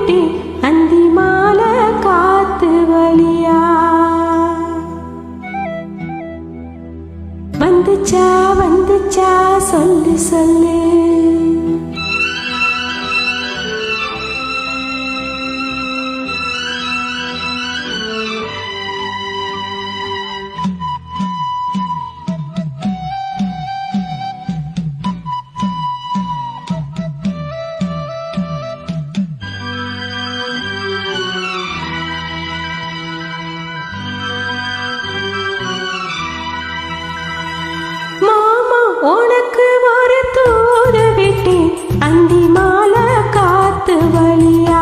விட்டேன் அந்தி மாலை காத்து வழியா. வந்துச்சா வந்துச்சா சொல்லு சொல்லு. உனக்கு ஒரு தூது விட்டேன் அந்தி மாலை காத்து வழியா.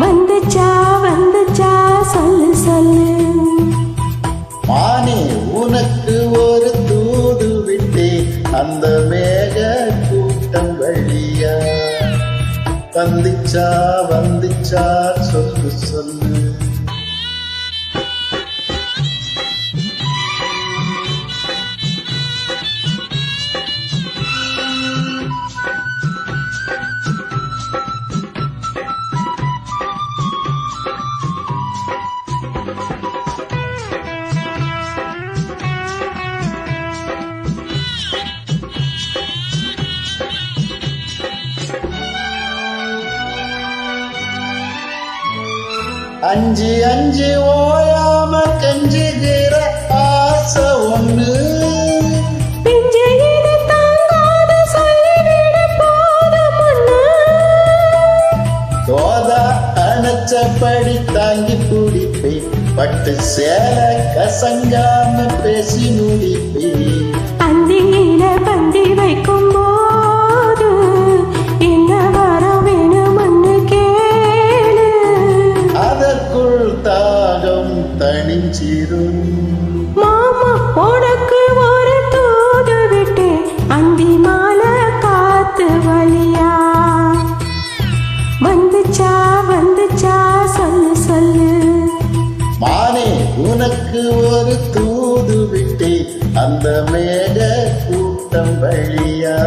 வந்துச்சா வந்துச்சா சொல்லு சொல்லு. மானே உனக்கு ஒரு தூது விட்டேன் அந்த மேக கூட்டம் வழியா. வந்துச்சா வந்துச்சா சொல்லு சொல்லு. அஞ்சு அஞ்சு ஓயாம கெஞ்சுகிற ஆசை ஒண்ணு. தோதா அணைச்சபடி தாங்கி பிடிப்பே பட்டு சேல கசங்காம பேசி முடிப்பே. அந்தியில பந்தி வைக்கும் போது என்ன வர வேணும்னு கேளு. அதற்குள் தாகம் தணிஞ்சிரும். மாமா உனக்கு ஒரு தூது விட்டேன் அந்தி மாலை காத்து வழியா. வந்துச்சா வந்துச்சா சொல்லு சொல்லு. மானே உனக்கு ஒரு தூது விட்டேன் அந்த மேக கூட்டம் வழியா.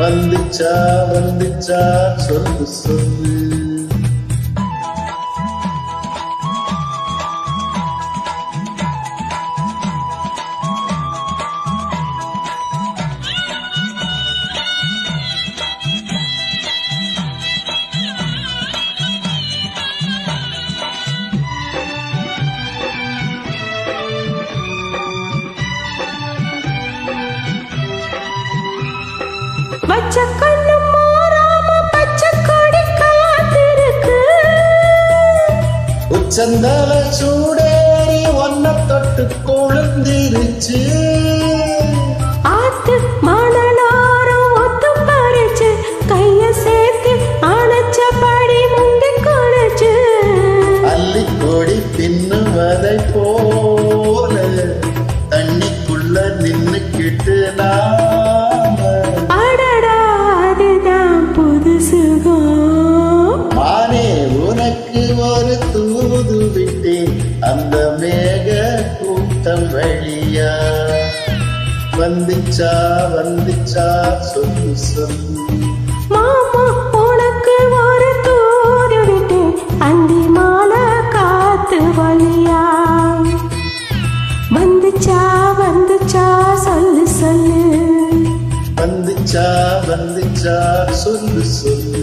வந்துச்சா வந்துச்சா சொல்லு சொல்லு. வச்ச கண்ணு மாறாம பச்சை கொடி காத்திருக்கு. உச்சந்தல சூடேறி ஒன்ன தொட்டு கொழுந்திருச்சு. ஆத்து மணலாரம் ஒத்து பறிச்சு கைய சேர்த்து அணைச்சபடி முந்தி கொலைச்சு. அள்ளி கொடி பின்னுவதை போல தண்ணிக்குள்ள நின்னுக்கிட்டு மானே உனக்கு ஒரு தூது விட்டேன் அந்த மேக கூட்டம் வழியா. வந்துச்சா வந்துச்சா சொல்லு சொல்லு. மாமா உனக்கு ஒரு தூது விட்டேன் அந்தி மாலை காத்து வழியா. வந்துச்சா வந்துச்சா சொல்லு சொல்லு. வந்துச்சா வந்துச்சா சொல்லு சொல்லு.